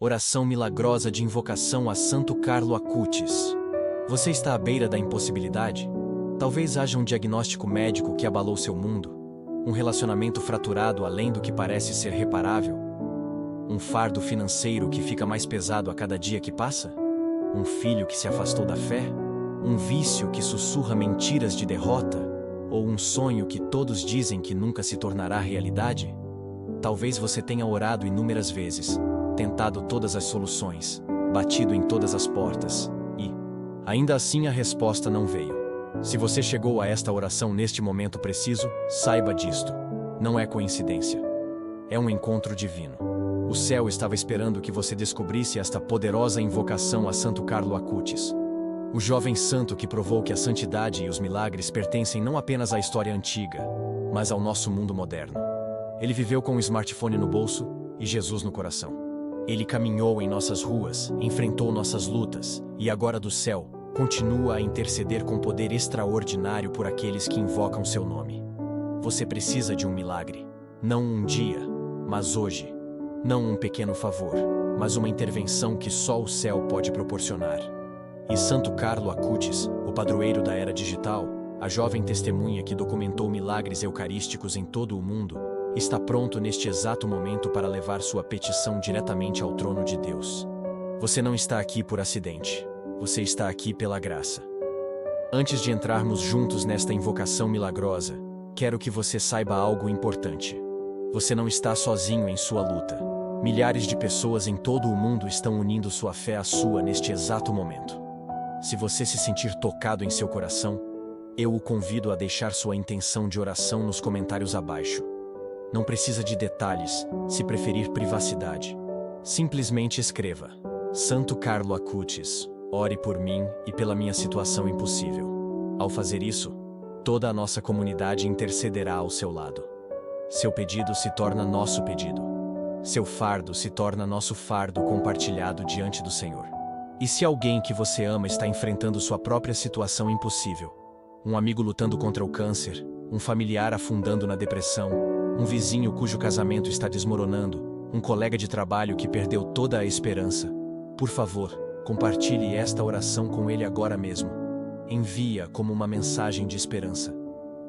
Oração milagrosa de invocação a Santo Carlo Acutis. Você está à beira da impossibilidade? Talvez haja um diagnóstico médico que abalou seu mundo, um relacionamento fraturado além do que parece ser reparável, um fardo financeiro que fica mais pesado a cada dia que passa, um filho que se afastou da fé, um vício que sussurra mentiras de derrota, ou um sonho que todos dizem que nunca se tornará realidade? Talvez você tenha orado inúmeras vezes, tentado todas as soluções, batido em todas as portas, e, ainda assim, a resposta não veio. Se você chegou a esta oração neste momento preciso, saiba disto. Não é coincidência. É um encontro divino. O céu estava esperando que você descobrisse esta poderosa invocação a Santo Carlo Acutis. O jovem santo que provou que a santidade e os milagres pertencem não apenas à história antiga, mas ao nosso mundo moderno. Ele viveu com um smartphone no bolso e Jesus no coração. Ele caminhou em nossas ruas, enfrentou nossas lutas e agora do céu continua a interceder com poder extraordinário por aqueles que invocam seu nome. Você precisa de um milagre. Não um dia, mas hoje. Não um pequeno favor, mas uma intervenção que só o céu pode proporcionar. E Santo Carlo Acutis, o padroeiro da era digital, a jovem testemunha que documentou milagres eucarísticos em todo o mundo, está pronto neste exato momento para levar sua petição diretamente ao trono de Deus. Você não está aqui por acidente. Você está aqui pela graça. Antes de entrarmos juntos nesta invocação milagrosa, quero que você saiba algo importante. Você não está sozinho em sua luta. Milhares de pessoas em todo o mundo estão unindo sua fé à sua neste exato momento. Se você se sentir tocado em seu coração, eu o convido a deixar sua intenção de oração nos comentários abaixo. Não precisa de detalhes, se preferir privacidade. Simplesmente escreva: Santo Carlo Acutis, ore por mim e pela minha situação impossível. Ao fazer isso, toda a nossa comunidade intercederá ao seu lado. Seu pedido se torna nosso pedido. Seu fardo se torna nosso fardo compartilhado diante do Senhor. E se alguém que você ama está enfrentando sua própria situação impossível, um amigo lutando contra o câncer, um familiar afundando na depressão, um vizinho cujo casamento está desmoronando, um colega de trabalho que perdeu toda a esperança, por favor, compartilhe esta oração com ele agora mesmo. Envie-a como uma mensagem de esperança.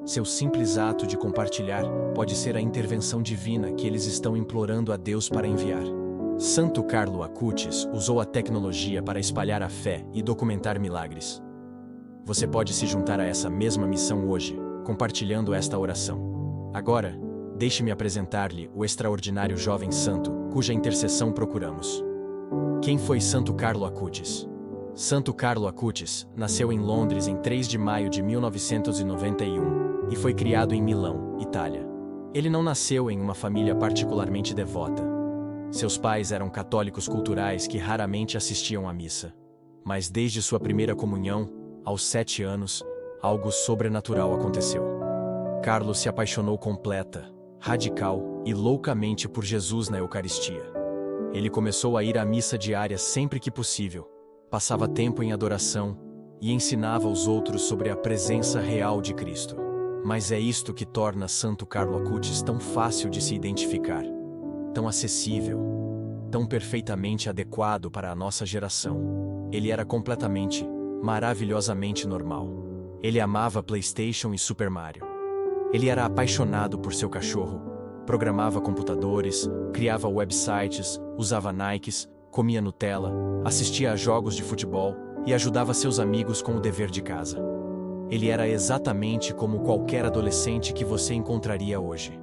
Seu simples ato de compartilhar pode ser a intervenção divina que eles estão implorando a Deus para enviar. Santo Carlo Acutis usou a tecnologia para espalhar a fé e documentar milagres. Você pode se juntar a essa mesma missão hoje, compartilhando esta oração. Agora, deixe-me apresentar-lhe o extraordinário jovem santo, cuja intercessão procuramos. Quem foi Santo Carlo Acutis? Santo Carlo Acutis nasceu em Londres em 3 de maio de 1991 e foi criado em Milão, Itália. Ele não nasceu em uma família particularmente devota. Seus pais eram católicos culturais que raramente assistiam à missa. Mas desde sua primeira comunhão, aos 7 anos, algo sobrenatural aconteceu. Carlos se apaixonou completa, radical e loucamente por Jesus na Eucaristia. Ele começou a ir à missa diária sempre que possível, passava tempo em adoração e ensinava aos outros sobre a presença real de Cristo. Mas é isto que torna Santo Carlo Acutis tão fácil de se identificar, tão acessível, tão perfeitamente adequado para a nossa geração. Ele era completamente, maravilhosamente normal. Ele amava PlayStation e Super Mario. Ele era apaixonado por seu cachorro, programava computadores, criava websites, usava Nikes, comia Nutella, assistia a jogos de futebol e ajudava seus amigos com o dever de casa. Ele era exatamente como qualquer adolescente que você encontraria hoje,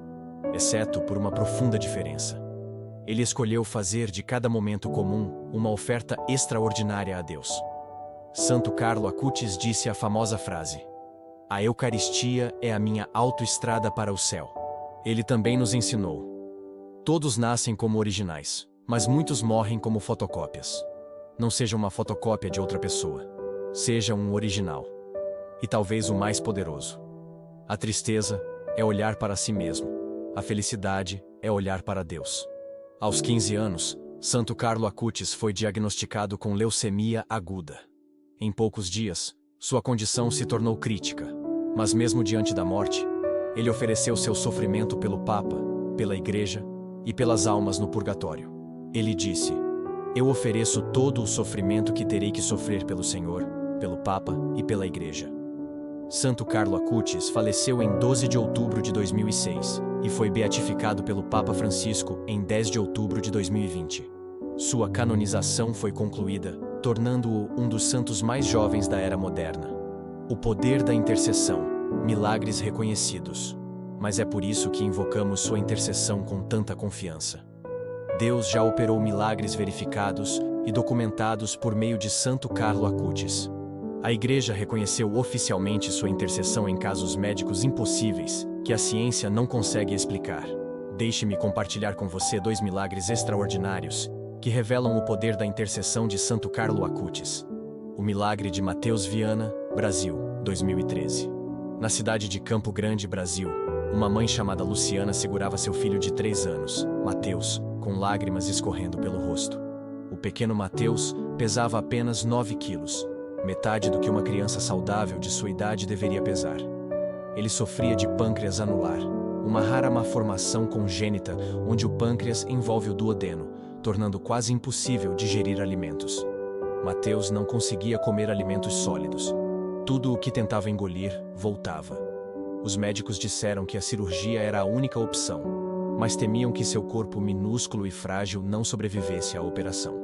exceto por uma profunda diferença. Ele escolheu fazer de cada momento comum uma oferta extraordinária a Deus. Santo Carlo Acutis disse a famosa frase: "A Eucaristia é a minha autoestrada para o céu." Ele também nos ensinou: todos nascem como originais, mas muitos morrem como fotocópias. Não seja uma fotocópia de outra pessoa. Seja um original. E talvez o mais poderoso. A tristeza é olhar para si mesmo. A felicidade é olhar para Deus. Aos 15 anos, Santo Carlo Acutis foi diagnosticado com leucemia aguda. Em poucos dias, sua condição se tornou crítica, mas mesmo diante da morte, ele ofereceu seu sofrimento pelo Papa, pela Igreja e pelas almas no purgatório. Ele disse: Eu ofereço todo o sofrimento que terei que sofrer pelo Senhor, pelo Papa e pela Igreja. Santo Carlo Acutis faleceu em 12 de outubro de 2006 e foi beatificado pelo Papa Francisco em 10 de outubro de 2020. Sua canonização foi concluída, tornando-o um dos santos mais jovens da era moderna. O poder da intercessão, milagres reconhecidos. Mas é por isso que invocamos sua intercessão com tanta confiança. Deus já operou milagres verificados e documentados por meio de Santo Carlo Acutis. A Igreja reconheceu oficialmente sua intercessão em casos médicos impossíveis, que a ciência não consegue explicar. Deixe-me compartilhar com você 2 milagres extraordinários, que revelam o poder da intercessão de Santo Carlo Acutis. O milagre de Mateus Viana, Brasil, 2013. Na cidade de Campo Grande, Brasil, uma mãe chamada Luciana segurava seu filho de 3 anos, Mateus, com lágrimas escorrendo pelo rosto. O pequeno Mateus pesava apenas 9 quilos, metade do que uma criança saudável de sua idade deveria pesar. Ele sofria de pâncreas anular, uma rara malformação congênita onde o pâncreas envolve o duodeno, tornando quase impossível digerir alimentos. Mateus não conseguia comer alimentos sólidos. Tudo o que tentava engolir, voltava. Os médicos disseram que a cirurgia era a única opção, mas temiam que seu corpo minúsculo e frágil não sobrevivesse à operação.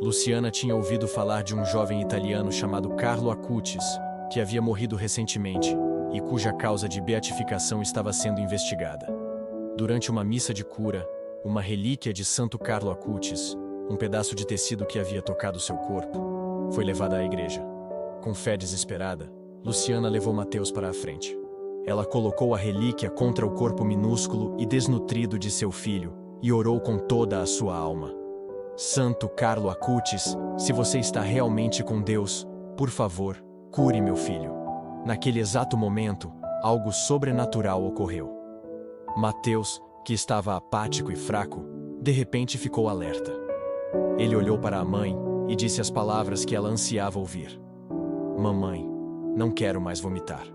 Luciana tinha ouvido falar de um jovem italiano chamado Carlo Acutis, que havia morrido recentemente e cuja causa de beatificação estava sendo investigada. Durante uma missa de cura, uma relíquia de Santo Carlo Acutis, um pedaço de tecido que havia tocado seu corpo, foi levada à igreja. Com fé desesperada, Luciana levou Mateus para a frente. Ela colocou a relíquia contra o corpo minúsculo e desnutrido de seu filho e orou com toda a sua alma. Santo Carlo Acutis, se você está realmente com Deus, por favor, cure meu filho. Naquele exato momento, algo sobrenatural ocorreu. Mateus, que estava apático e fraco, de repente ficou alerta. Ele olhou para a mãe e disse as palavras que ela ansiava ouvir. Mamãe, não quero mais vomitar.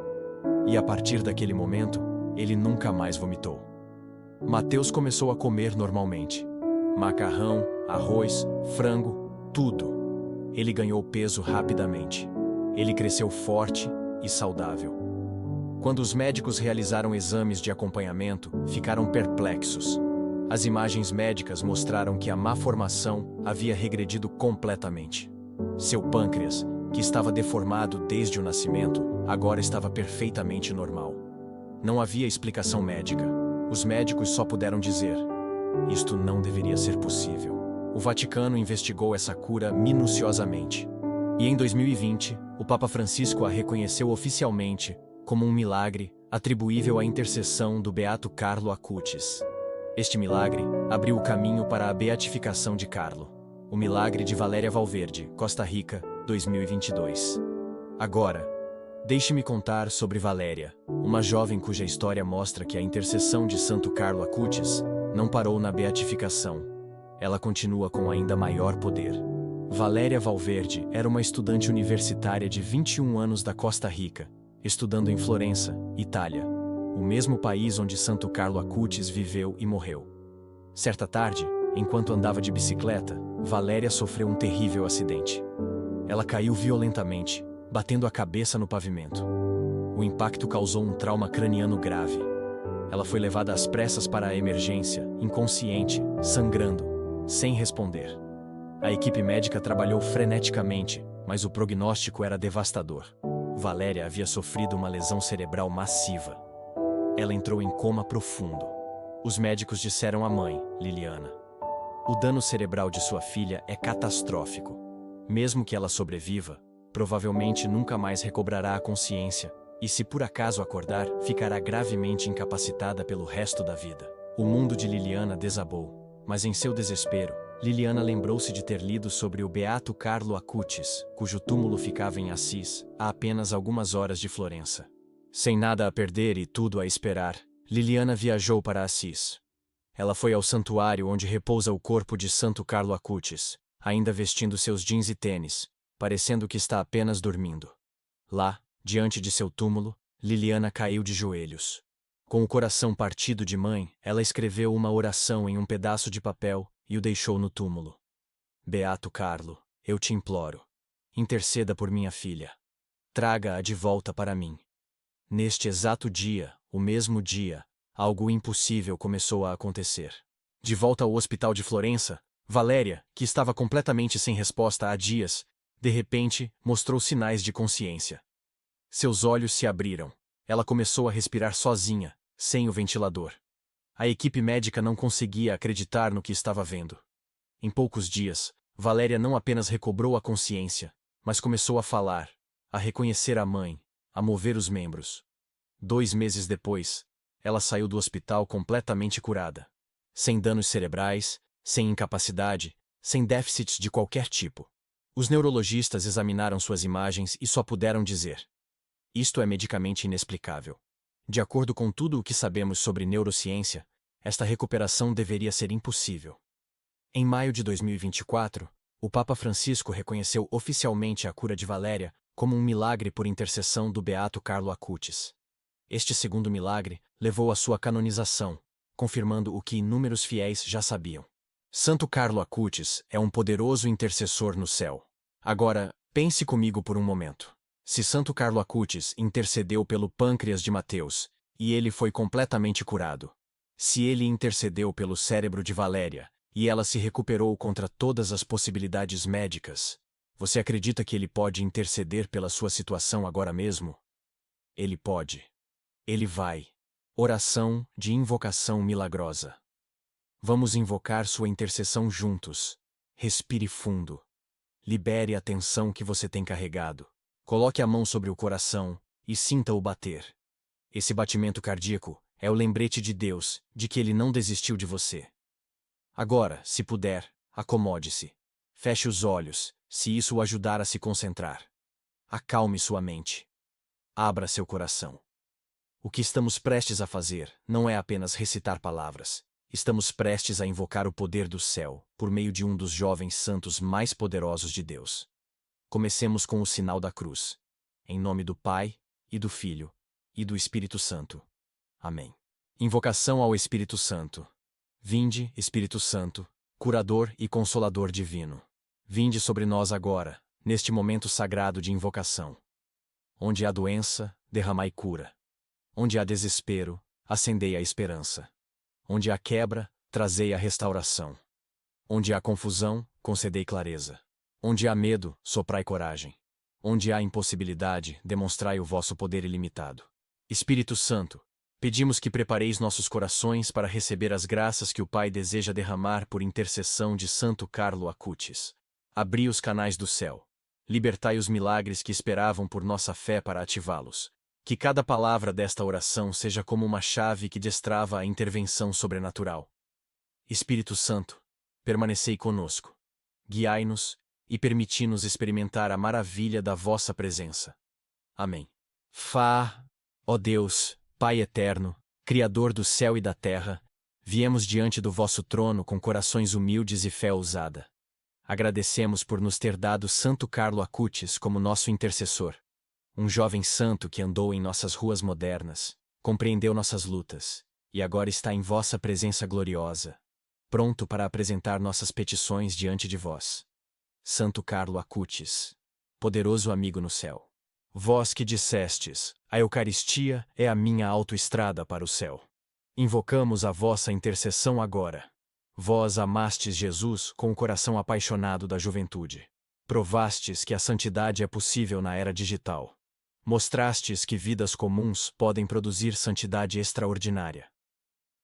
E a partir daquele momento, ele nunca mais vomitou. Mateus começou a comer normalmente. Macarrão, arroz, frango, tudo. Ele ganhou peso rapidamente. Ele cresceu forte e saudável. Quando os médicos realizaram exames de acompanhamento, ficaram perplexos. As imagens médicas mostraram que a malformação havia regredido completamente. Seu pâncreas, que estava deformado desde o nascimento, agora estava perfeitamente normal. Não havia explicação médica. Os médicos só puderam dizer: isto não deveria ser possível. O Vaticano investigou essa cura minuciosamente. E em 2020, o Papa Francisco a reconheceu oficialmente como um milagre atribuível à intercessão do Beato Carlo Acutis. Este milagre abriu o caminho para a beatificação de Carlo. O milagre de Valéria Valverde, Costa Rica, 2022. Agora, deixe-me contar sobre Valéria, uma jovem cuja história mostra que a intercessão de Santo Carlo Acutis não parou na beatificação. Ela continua com ainda maior poder. Valéria Valverde era uma estudante universitária de 21 anos da Costa Rica, estudando em Florença, Itália, o mesmo país onde Santo Carlo Acutis viveu e morreu. Certa tarde, enquanto andava de bicicleta, Valéria sofreu um terrível acidente. Ela caiu violentamente, batendo a cabeça no pavimento. O impacto causou um trauma craniano grave. Ela foi levada às pressas para a emergência, inconsciente, sangrando, sem responder. A equipe médica trabalhou freneticamente, mas o prognóstico era devastador. Valéria havia sofrido uma lesão cerebral massiva. Ela entrou em coma profundo. Os médicos disseram à mãe, Liliana: o dano cerebral de sua filha é catastrófico. Mesmo que ela sobreviva, provavelmente nunca mais recobrará a consciência, e se por acaso acordar, ficará gravemente incapacitada pelo resto da vida. O mundo de Liliana desabou, mas em seu desespero, Liliana lembrou-se de ter lido sobre o Beato Carlo Acutis, cujo túmulo ficava em Assis, a apenas algumas horas de Florença. Sem nada a perder e tudo a esperar, Liliana viajou para Assis. Ela foi ao santuário onde repousa o corpo de Santo Carlo Acutis, ainda vestindo seus jeans e tênis, parecendo que está apenas dormindo. Lá, diante de seu túmulo, Liliana caiu de joelhos. Com o coração partido de mãe, ela escreveu uma oração em um pedaço de papel e o deixou no túmulo. Beato Carlo, eu te imploro. Interceda por minha filha. Traga-a de volta para mim. Neste exato dia, o mesmo dia, algo impossível começou a acontecer. De volta ao hospital de Florença, Valéria, que estava completamente sem resposta há dias, de repente, mostrou sinais de consciência. Seus olhos se abriram. Ela começou a respirar sozinha, sem o ventilador. A equipe médica não conseguia acreditar no que estava vendo. Em poucos dias, Valéria não apenas recobrou a consciência, mas começou a falar, a reconhecer a mãe, a mover os membros. 2 meses depois, ela saiu do hospital completamente curada. Sem danos cerebrais, sem incapacidade, sem déficits de qualquer tipo. Os neurologistas examinaram suas imagens e só puderam dizer: isto é medicamente inexplicável. De acordo com tudo o que sabemos sobre neurociência, esta recuperação deveria ser impossível. Em maio de 2024, o Papa Francisco reconheceu oficialmente a cura de Valéria como um milagre por intercessão do Beato Carlo Acutis. Este segundo milagre levou à sua canonização, confirmando o que inúmeros fiéis já sabiam. Santo Carlo Acutis é um poderoso intercessor no céu. Agora, pense comigo por um momento. Se Santo Carlo Acutis intercedeu pelo pâncreas de Mateus, e ele foi completamente curado. Se ele intercedeu pelo cérebro de Valéria, e ela se recuperou contra todas as possibilidades médicas, você acredita que ele pode interceder pela sua situação agora mesmo? Ele pode. Ele vai. Oração de invocação milagrosa. Vamos invocar sua intercessão juntos. Respire fundo. Libere a tensão que você tem carregado. Coloque a mão sobre o coração e sinta-o bater. Esse batimento cardíaco é o lembrete de Deus de que Ele não desistiu de você. Agora, se puder, acomode-se. Feche os olhos, se isso o ajudar a se concentrar. Acalme sua mente. Abra seu coração. O que estamos prestes a fazer não é apenas recitar palavras. Estamos prestes a invocar o poder do céu por meio de um dos jovens santos mais poderosos de Deus. Comecemos com o sinal da cruz. Em nome do Pai, e do Filho, e do Espírito Santo. Amém. Invocação ao Espírito Santo. Vinde, Espírito Santo, curador e consolador divino. Vinde sobre nós agora, neste momento sagrado de invocação. Onde há doença, derramai cura. Onde há desespero, acendei a esperança. Onde há quebra, trazei a restauração. Onde há confusão, concedei clareza. Onde há medo, soprai coragem. Onde há impossibilidade, demonstrai o vosso poder ilimitado. Espírito Santo, pedimos que prepareis nossos corações para receber as graças que o Pai deseja derramar por intercessão de Santo Carlo Acutis. Abri os canais do céu. Libertai os milagres que esperavam por nossa fé para ativá-los. Que cada palavra desta oração seja como uma chave que destrava a intervenção sobrenatural. Espírito Santo, permanecei conosco. Guiai-nos e permiti-nos experimentar a maravilha da vossa presença. Amém. Ó Deus, Pai eterno, Criador do céu e da terra, viemos diante do vosso trono com corações humildes e fé ousada. Agradecemos por nos ter dado Santo Carlo Acutis como nosso intercessor. Um jovem santo que andou em nossas ruas modernas, compreendeu nossas lutas, e agora está em vossa presença gloriosa, pronto para apresentar nossas petições diante de vós. Santo Carlo Acutis, poderoso amigo no céu. Vós que dissestes, a Eucaristia é a minha autoestrada para o céu. Invocamos a vossa intercessão agora. Vós amastes Jesus com o coração apaixonado da juventude. Provastes que a santidade é possível na era digital. Mostrastes que vidas comuns podem produzir santidade extraordinária.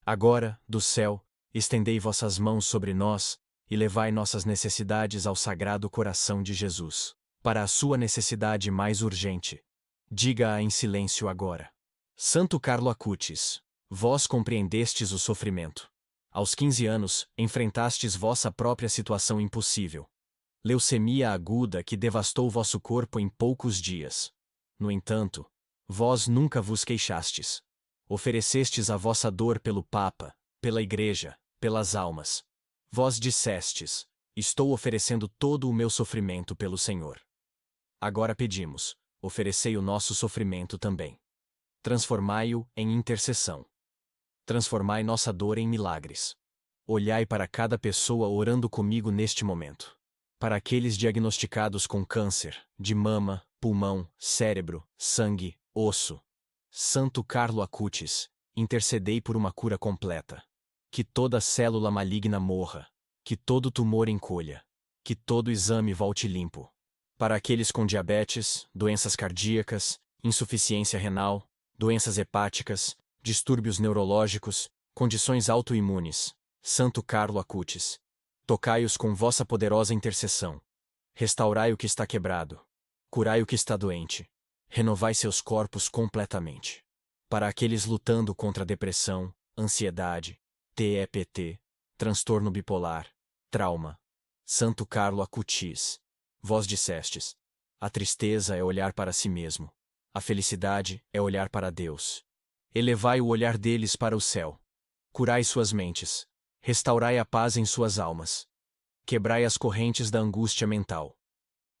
Agora, do céu, estendei vossas mãos sobre nós e levai nossas necessidades ao Sagrado Coração de Jesus, para a sua necessidade mais urgente. Diga-a em silêncio agora. Santo Carlo Acutis, vós compreendestes o sofrimento. Aos 15 anos, enfrentastes vossa própria situação impossível. Leucemia aguda que devastou vosso corpo em poucos dias. No entanto, vós nunca vos queixastes. Oferecestes a vossa dor pelo Papa, pela Igreja, pelas almas. Vós dissestes: estou oferecendo todo o meu sofrimento pelo Senhor. Agora pedimos: oferecei o nosso sofrimento também. Transformai-o em intercessão. Transformai nossa dor em milagres. Olhai para cada pessoa orando comigo neste momento. Para aqueles diagnosticados com câncer, de mama, pulmão, cérebro, sangue, osso. Santo Carlo Acutis, intercedei por uma cura completa. Que toda célula maligna morra, que todo tumor encolha, que todo exame volte limpo. Para aqueles com diabetes, doenças cardíacas, insuficiência renal, doenças hepáticas, distúrbios neurológicos, condições autoimunes, Santo Carlo Acutis, tocai-os com vossa poderosa intercessão. Restaurai o que está quebrado, curai o que está doente, renovai seus corpos completamente. Para aqueles lutando contra depressão, ansiedade, TEPT, transtorno bipolar, trauma, Santo Carlo Acutis, vós dissestes: a tristeza é olhar para si mesmo, a felicidade é olhar para Deus. Elevai o olhar deles para o céu. Curai suas mentes, restaurai a paz em suas almas. Quebrai as correntes da angústia mental.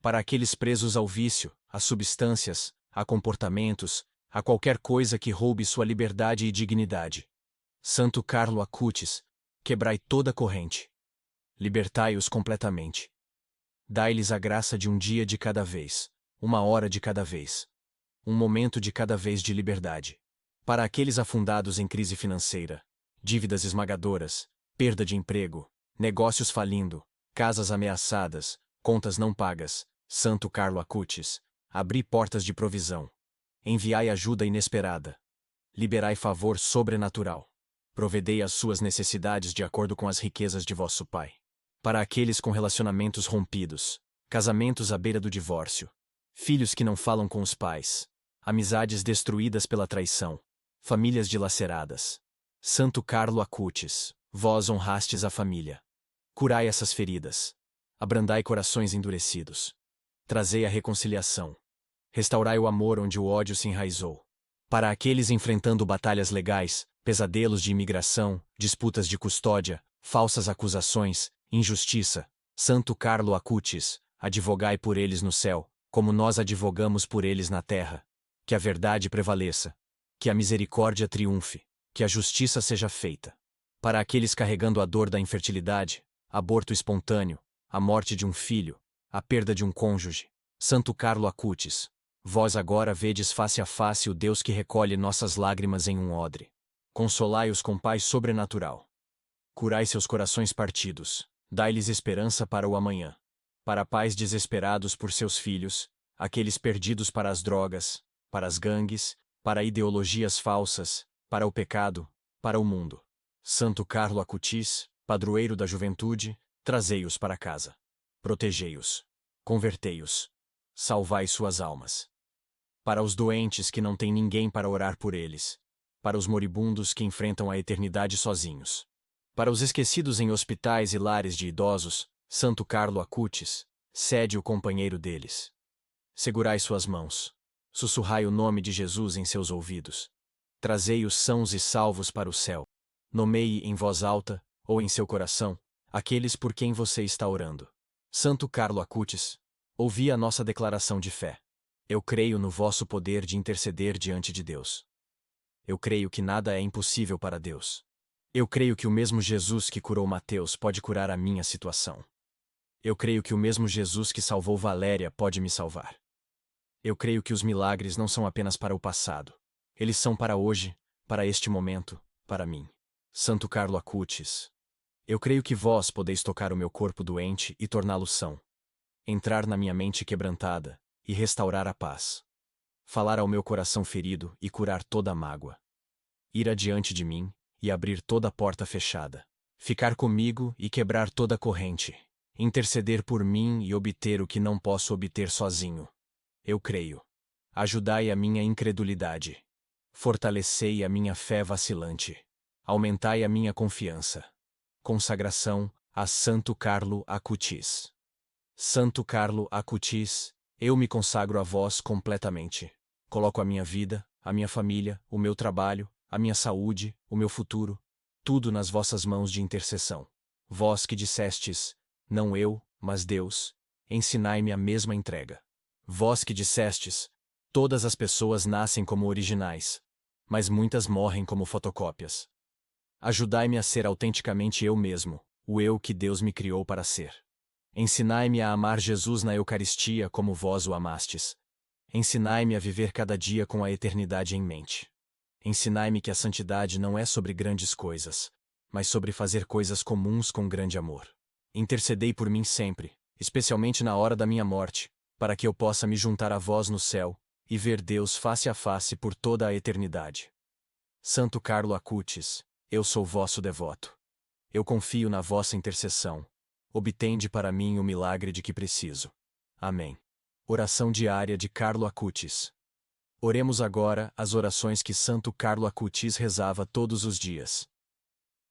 Para aqueles presos ao vício, a substâncias, a comportamentos, a qualquer coisa que roube sua liberdade e dignidade. Santo Carlo Acutis, quebrai toda corrente. Libertai-os completamente. Dai-lhes a graça de um dia de cada vez, uma hora de cada vez, um momento de cada vez de liberdade. Para aqueles afundados em crise financeira, dívidas esmagadoras, perda de emprego, negócios falindo, casas ameaçadas, contas não pagas, Santo Carlo Acutis, abri portas de provisão. Enviai ajuda inesperada. Liberai favor sobrenatural. Provedei as suas necessidades de acordo com as riquezas de vosso Pai. Para aqueles com relacionamentos rompidos, casamentos à beira do divórcio, filhos que não falam com os pais, amizades destruídas pela traição, famílias dilaceradas. Santo Carlo Acutis, vós honrastes a família. Curai essas feridas. Abrandai corações endurecidos. Trazei a reconciliação. Restaurai o amor onde o ódio se enraizou. Para aqueles enfrentando batalhas legais, pesadelos de imigração, disputas de custódia, falsas acusações, injustiça, Santo Carlo Acutis, advogai por eles no céu, como nós advogamos por eles na terra. Que a verdade prevaleça. Que a misericórdia triunfe. Que a justiça seja feita. Para aqueles carregando a dor da infertilidade, aborto espontâneo, a morte de um filho, a perda de um cônjuge, Santo Carlo Acutis, vós agora vedes face a face o Deus que recolhe nossas lágrimas em um odre. Consolai-os com paz sobrenatural. Curai seus corações partidos, dai-lhes esperança para o amanhã. Para pais desesperados por seus filhos, aqueles perdidos para as drogas, para as gangues, para ideologias falsas, para o pecado, para o mundo. Santo Carlo Acutis, padroeiro da juventude, trazei-os para casa. Protegei-os. Convertei-os. Salvai suas almas. Para os doentes que não têm ninguém para orar por eles. Para os moribundos que enfrentam a eternidade sozinhos. Para os esquecidos em hospitais e lares de idosos, Santo Carlo Acutis, sede o companheiro deles. Segurai suas mãos. Sussurrai o nome de Jesus em seus ouvidos. Trazei-os sãos e salvos para o céu. Nomeie em voz alta, ou em seu coração, aqueles por quem você está orando. Santo Carlo Acutis, ouvi a nossa declaração de fé. Eu creio no vosso poder de interceder diante de Deus. Eu creio que nada é impossível para Deus. Eu creio que o mesmo Jesus que curou Mateus pode curar a minha situação. Eu creio que o mesmo Jesus que salvou Valéria pode me salvar. Eu creio que os milagres não são apenas para o passado. Eles são para hoje, para este momento, para mim. Santo Carlo Acutis, eu creio que vós podeis tocar o meu corpo doente e torná-lo são. Entrar na minha mente quebrantada e restaurar a paz. Falar ao meu coração ferido e curar toda a mágoa. Ir adiante de mim e abrir toda a porta fechada. Ficar comigo e quebrar toda a corrente. Interceder por mim e obter o que não posso obter sozinho. Eu creio. Ajudai a minha incredulidade. Fortalecei a minha fé vacilante. Aumentai a minha confiança. Consagração a Santo Carlo Acutis. Santo Carlo Acutis, eu me consagro a vós completamente. Coloco a minha vida, a minha família, o meu trabalho, a minha saúde, o meu futuro, tudo nas vossas mãos de intercessão. Vós que dissestes, não eu, mas Deus, ensinai-me a mesma entrega. Vós que dissestes, todas as pessoas nascem como originais, mas muitas morrem como fotocópias. Ajudai-me a ser autenticamente eu mesmo, o eu que Deus me criou para ser. Ensinai-me a amar Jesus na Eucaristia como vós o amastes. Ensinai-me a viver cada dia com a eternidade em mente. Ensinai-me que a santidade não é sobre grandes coisas, mas sobre fazer coisas comuns com grande amor. Intercedei por mim sempre, especialmente na hora da minha morte, para que eu possa me juntar a vós no céu e ver Deus face a face por toda a eternidade. Santo Carlo Acutis, eu sou vosso devoto. Eu confio na vossa intercessão. Obtende para mim o milagre de que preciso. Amém. Oração diária de Carlo Acutis. Oremos agora as orações que Santo Carlo Acutis rezava todos os dias.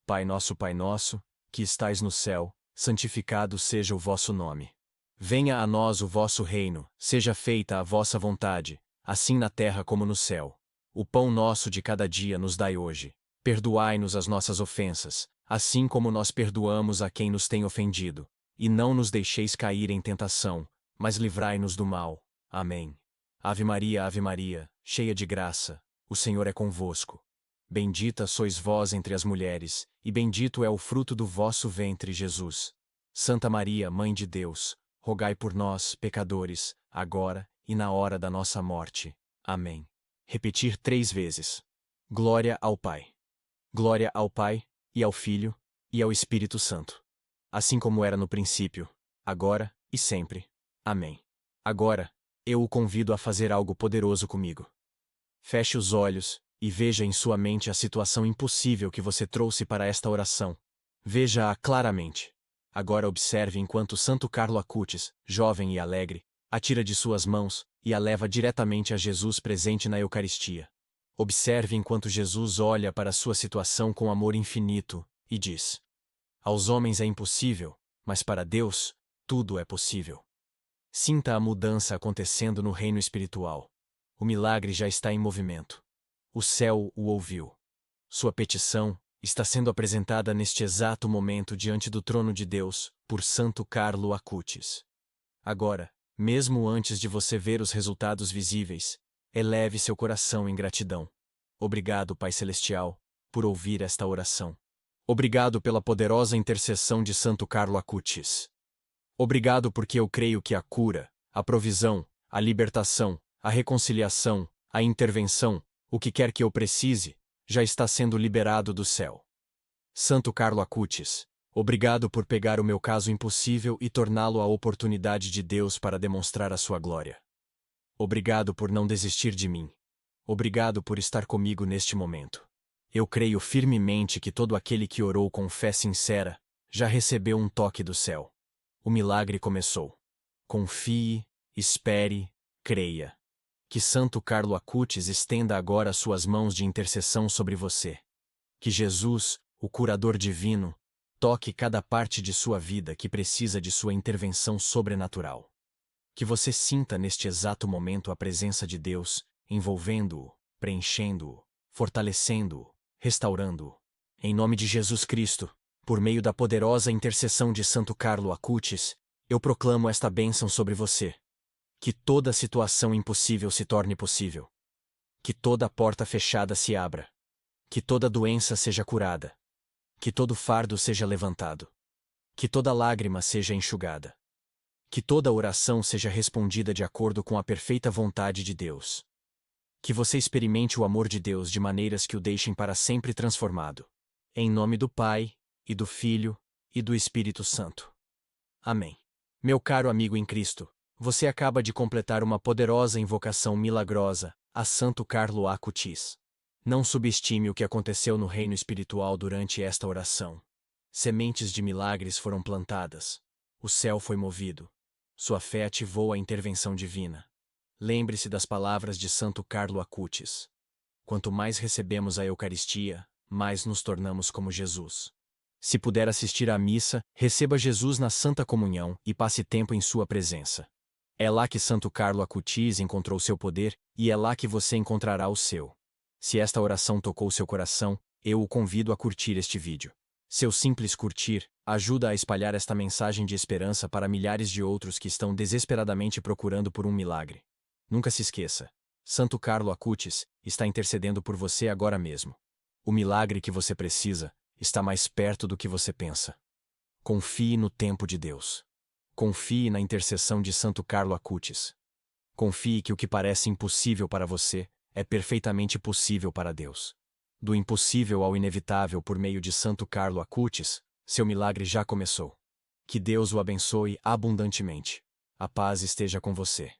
Pai nosso, que estais no céu, santificado seja o vosso nome. Venha a nós o vosso reino, seja feita a vossa vontade, assim na terra como no céu. O pão nosso de cada dia nos dai hoje. Perdoai-nos as nossas ofensas, assim como nós perdoamos a quem nos tem ofendido. E não nos deixeis cair em tentação, mas livrai-nos do mal. Amém. Ave Maria, cheia de graça, o Senhor é convosco. Bendita sois vós entre as mulheres, e bendito é o fruto do vosso ventre, Jesus. Santa Maria, Mãe de Deus, rogai por nós, pecadores, agora e na hora da nossa morte. Amém. Repetir 3 vezes. Glória ao Pai. Glória ao Pai, e ao Filho, e ao Espírito Santo. Assim como era no princípio, agora e sempre. Amém. Agora, eu o convido a fazer algo poderoso comigo. Feche os olhos e veja em sua mente a situação impossível que você trouxe para esta oração. Veja-a claramente. Agora observe enquanto Santo Carlo Acutis, jovem e alegre, a tira de suas mãos e a leva diretamente a Jesus presente na Eucaristia. Observe enquanto Jesus olha para sua situação com amor infinito e diz: aos homens é impossível, mas para Deus, tudo é possível. Sinta a mudança acontecendo no reino espiritual. O milagre já está em movimento. O céu o ouviu. Sua petição está sendo apresentada neste exato momento diante do trono de Deus, por Santo Carlo Acutis. Agora, mesmo antes de você ver os resultados visíveis, eleve seu coração em gratidão. Obrigado, Pai Celestial, por ouvir esta oração. Obrigado pela poderosa intercessão de Santo Carlo Acutis. Obrigado porque eu creio que a cura, a provisão, a libertação, a reconciliação, a intervenção, o que quer que eu precise, já está sendo liberado do céu. Santo Carlo Acutis, obrigado por pegar o meu caso impossível e torná-lo a oportunidade de Deus para demonstrar a sua glória. Obrigado por não desistir de mim. Obrigado por estar comigo neste momento. Eu creio firmemente que todo aquele que orou com fé sincera já recebeu um toque do céu. O milagre começou. Confie, espere, creia. Que Santo Carlo Acutis estenda agora suas mãos de intercessão sobre você. Que Jesus, o curador divino, toque cada parte de sua vida que precisa de sua intervenção sobrenatural. Que você sinta neste exato momento a presença de Deus, envolvendo-o, preenchendo-o, fortalecendo-o, restaurando-o. Em nome de Jesus Cristo, por meio da poderosa intercessão de Santo Carlo Acutis, eu proclamo esta bênção sobre você. Que toda situação impossível se torne possível. Que toda porta fechada se abra. Que toda doença seja curada. Que todo fardo seja levantado. Que toda lágrima seja enxugada. Que toda oração seja respondida de acordo com a perfeita vontade de Deus. Que você experimente o amor de Deus de maneiras que o deixem para sempre transformado. Em nome do Pai, e do Filho, e do Espírito Santo. Amém. Meu caro amigo em Cristo, você acaba de completar uma poderosa invocação milagrosa a Santo Carlo Acutis. Não subestime o que aconteceu no reino espiritual durante esta oração. Sementes de milagres foram plantadas. O céu foi movido. Sua fé ativou a intervenção divina. Lembre-se das palavras de Santo Carlo Acutis. Quanto mais recebemos a Eucaristia, mais nos tornamos como Jesus. Se puder assistir à missa, receba Jesus na Santa Comunhão e passe tempo em sua presença. É lá que Santo Carlo Acutis encontrou seu poder, e é lá que você encontrará o seu. Se esta oração tocou seu coração, eu o convido a curtir este vídeo. Seu simples curtir ajuda a espalhar esta mensagem de esperança para milhares de outros que estão desesperadamente procurando por um milagre. Nunca se esqueça, Santo Carlo Acutis está intercedendo por você agora mesmo. O milagre que você precisa está mais perto do que você pensa. Confie no tempo de Deus. Confie na intercessão de Santo Carlo Acutis. Confie que o que parece impossível para você é perfeitamente possível para Deus. Do impossível ao inevitável por meio de Santo Carlo Acutis, seu milagre já começou. Que Deus o abençoe abundantemente. A paz esteja com você.